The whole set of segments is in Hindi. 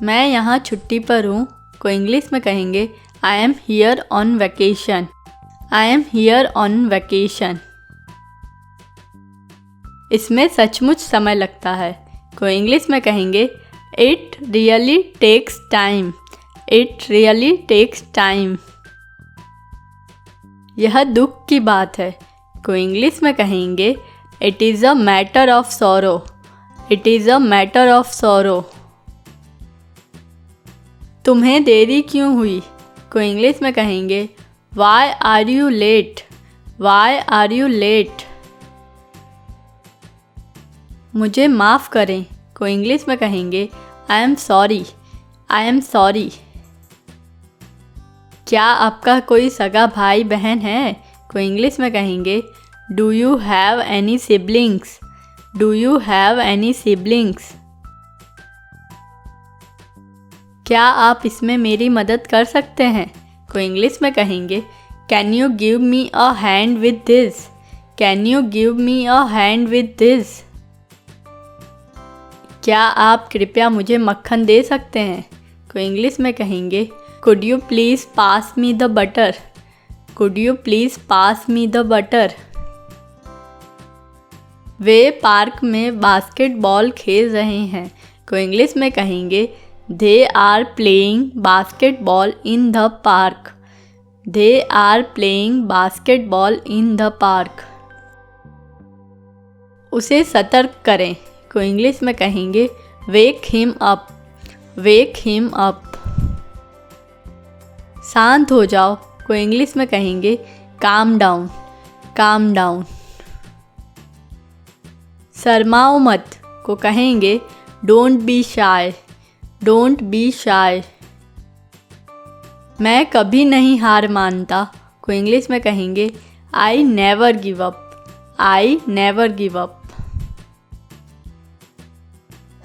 मैं यहाँ छुट्टी पर हूँ को इंग्लिश में कहेंगे I am here on vacation. I am here on vacation. इसमें सचमुच समय लगता है को इंग्लिश में कहेंगे it really takes time. It really takes time. यह दुख की बात है को इंग्लिश में कहेंगे it is a matter of sorrow. It is a matter of sorrow. तुम्हें देरी क्यों हुई को इंग्लिश में कहेंगे why are you late. Why are you late. मुझे माफ़ करें को इंग्लिश में कहेंगे I am sorry. I am sorry. क्या आपका कोई सगा भाई बहन है को इंग्लिश में कहेंगे do you have any siblings. Do you have any siblings. क्या आप इसमें मेरी मदद कर सकते हैं को इंग्लिश में कहेंगे can you give me a hand with this. Can you give me a hand with this. क्या आप कृपया मुझे मक्खन दे सकते हैं को इंग्लिश में कहेंगे could you please pass me the butter. Could you please pass me the butter. वे पार्क में बास्केटबॉल खेल रहे हैं को इंग्लिश में कहेंगे they are playing basketball in the park. They are playing basketball in the park. उसे सतर्क करें को इंग्लिश में कहेंगे wake him up. Wake him up. शांत हो जाओ को इंग्लिश में कहेंगे काम डाउन। Calm down. शर्माओ मत को कहेंगे don't be shy. Don't be shy. मैं कभी नहीं हार मानता को इंग्लिश में कहेंगे I never give up. I never give up.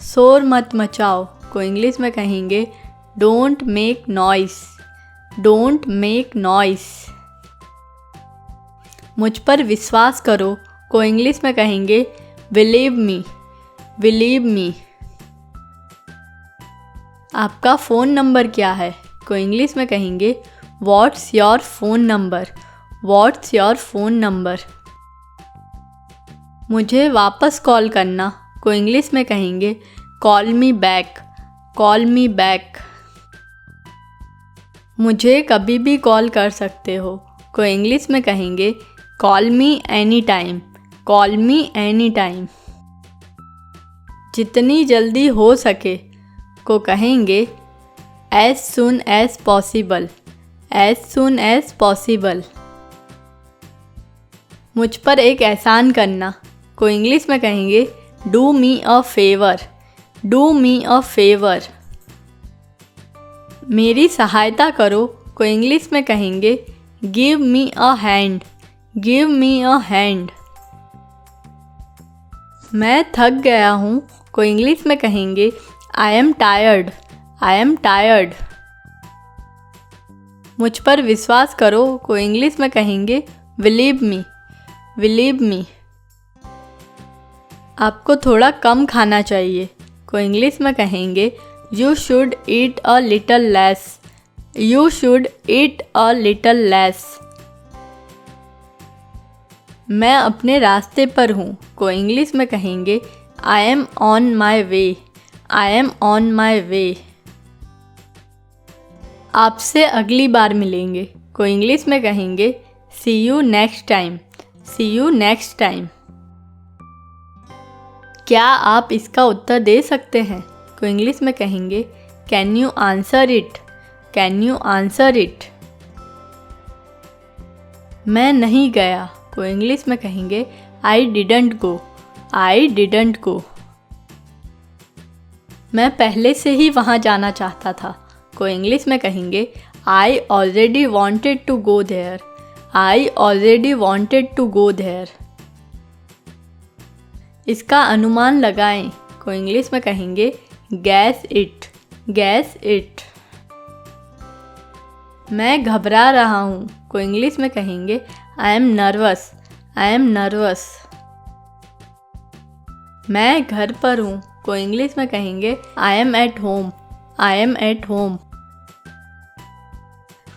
शोर मत मचाओ को इंग्लिश में कहेंगे don't make noise. Don't make noise. मुझ पर विश्वास करो को इंग्लिश में कहेंगे बिलीव मी। Believe me. आपका फ़ोन नंबर क्या है को इंग्लिश में कहेंगे what's your phone number. What's your phone number. मुझे वापस कॉल करना को इंग्लिश में कहेंगे call me back. Call me back. मुझे कभी भी कॉल कर सकते हो को इंग्लिश में कहेंगे call me any time. Call me any time. जितनी जल्दी हो सके को कहेंगे as soon as possible. As soon as possible. मुझ पर एक एहसान करना को इंग्लिश में कहेंगे do me a favour. Do me a favour. मेरी सहायता करो को इंग्लिश में कहेंगे give me a hand. Give me a hand. मैं थक गया हूँ को इंग्लिश में कहेंगे I am tired. I am tired. मुझ पर विश्वास करो को इंग्लिश में कहेंगे बिलीव मी। Believe me. आपको थोड़ा कम खाना चाहिए को इंग्लिश में कहेंगे you should eat a little less. You should eat a little less. मैं अपने रास्ते पर हूँ को इंग्लिश में कहेंगे I am on my way. I am on my way. आपसे अगली बार मिलेंगे को इंग्लिश में कहेंगे see you next time. See you next time. क्या आप इसका उत्तर दे सकते हैं को इंग्लिश में कहेंगे can you answer it. Can you answer it. मैं नहीं गया को इंग्लिश में कहेंगे I didn't go. I didn't go. मैं पहले से ही वहाँ जाना चाहता था को इंग्लिश में कहेंगे I already wanted to go there. I already wanted to go there. इसका अनुमान लगाएं को इंग्लिश में कहेंगे गैस इट। Gas it. मैं घबरा रहा हूँ को इंग्लिश में कहेंगे I M nervous. I am nervous. मैं घर पर हूँ को इंग्लिश में कहेंगे I M at home. I am at home.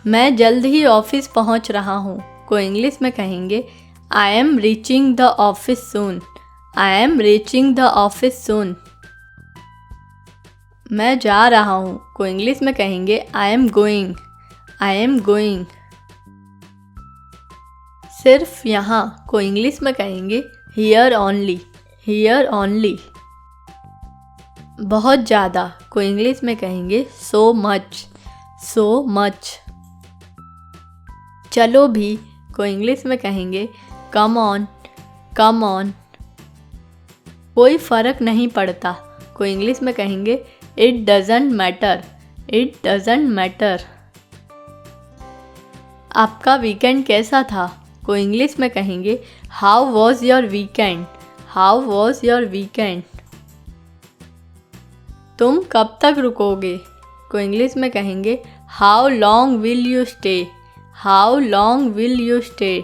मैं जल्द ही ऑफिस पहुंच रहा हूँ को इंग्लिश में कहेंगे I am reaching the office soon. I am reaching the office soon. मैं जा रहा हूँ को इंग्लिश में कहेंगे I am going. I am going. सिर्फ यहाँ को इंग्लिश में कहेंगे हियर ओनली। Here only. बहुत ज़्यादा को इंग्लिश में कहेंगे सो मच। So much. चलो भी को इंग्लिश में कहेंगे कम ऑन। Come on. कोई फ़र्क नहीं पड़ता को इंग्लिश में कहेंगे it doesn't matter. It doesn't matter. आपका वीकेंड कैसा था को इंग्लिश में कहेंगे how was your weekend. How was your weekend. तुम कब तक रुकोगे को इंग्लिश में कहेंगे how long will you stay. How long will you stay.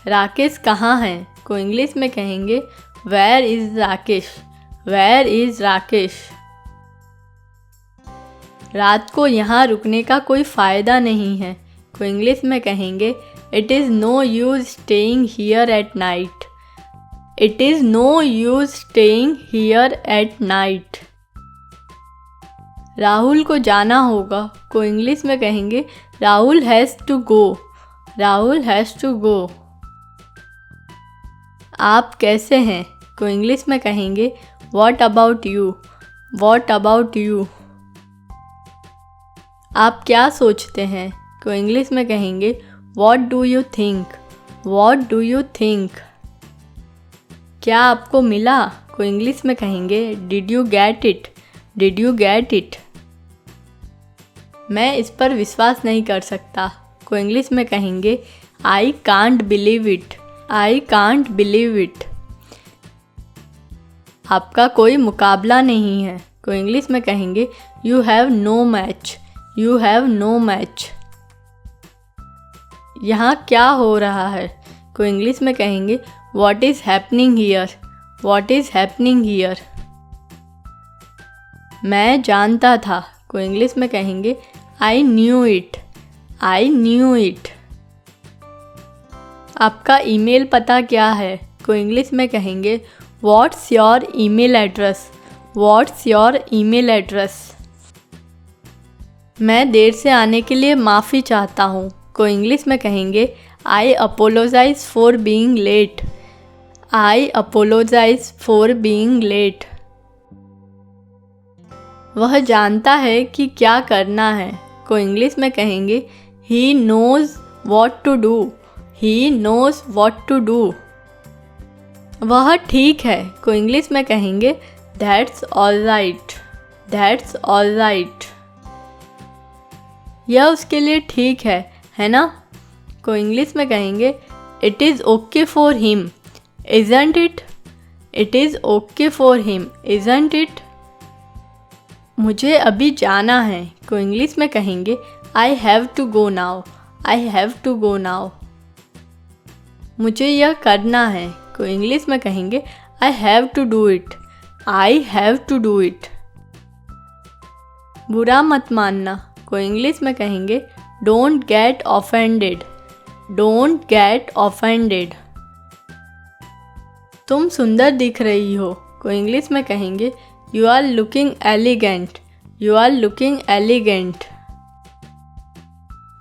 Rakesh कहाँ है को इंग्लिश में कहेंगे where is Rakesh. Where is Rakesh. रात को यहाँ रुकने का कोई फ़ायदा नहीं है को इंग्लिश में कहेंगे it is no use staying here at night. It is no use staying here at night. Rahul को जाना होगा को इंग्लिश में कहेंगे Rahul has to go. Rahul has to go. आप कैसे हैं को इंग्लिश में कहेंगे what about you. What about you. आप क्या सोचते हैं को इंग्लिश में कहेंगे what do you think. What do you think. क्या आपको मिला को इंग्लिश में कहेंगे did you get it. Did you get it. मैं इस पर विश्वास नहीं कर सकता को इंग्लिश में कहेंगे I can't believe it. I can't believe it. आपका कोई मुकाबला नहीं है को इंग्लिश में कहेंगे you have no match. You have no match. यहाँ क्या हो रहा है को इंग्लिश में कहेंगे what is happening here. What is happening here. मैं जानता था को इंग्लिश में कहेंगे I knew it. I knew it. आपका ईमेल पता क्या है को इंग्लिश में कहेंगे what's your email address. What's your email address. मैं देर से आने के लिए माफ़ी चाहता हूँ को इंग्लिश में कहेंगे I apologise for being late. I apologise for being late. वह जानता है कि क्या करना है को इंग्लिश में कहेंगे he knows what to do. He knows what to do. वह ठीक है को इंग्लिश में कहेंगे that's all right. That's all right. यह उसके लिए ठीक है ना को इंग्लिश में कहेंगे it is okay for him. Isn't it. It is okay for him. Isn't it. मुझे अभी जाना है को इंग्लिश में कहेंगे I have to go now. I have to go now. मुझे यह करना है को इंग्लिश में कहेंगे I have to do it. I have to do it. बुरा मत मानना को इंग्लिश में कहेंगे don't get offended. Don't get offended. तुम सुंदर दिख रही हो को इंग्लिश में कहेंगे you are looking elegant. You are looking elegant.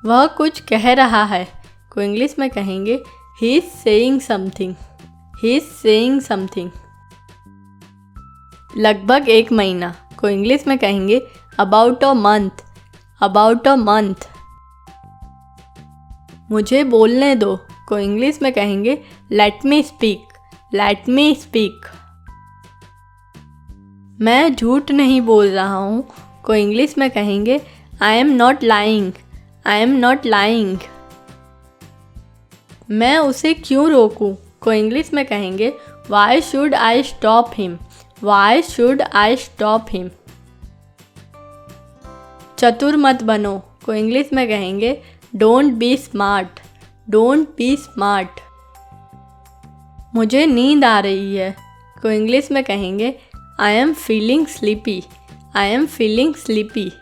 वह कुछ कह रहा है को इंग्लिश में कहेंगे he is saying something. He is saying something. लगभग 1 महीना को इंग्लिश में कहेंगे about a month. About a month. मुझे बोलने दो को इंग्लिश में कहेंगे let me speak. Let me speak. मैं झूठ नहीं बोल रहा हूँ को इंग्लिश में कहेंगे I am not lying. I am not lying. मैं उसे क्यों रोकूं को इंग्लिश में कहेंगे why should I stop him. Why should I stop him. चतुर मत बनो को इंग्लिश में कहेंगे don't be smart. Don't be smart. मुझे नींद आ रही है को इंग्लिश में कहेंगे I am feeling sleepy. I am feeling sleepy.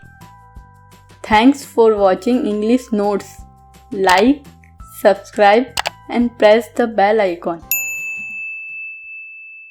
Thanks for watching English Notes. Like, subscribe and press the bell icon.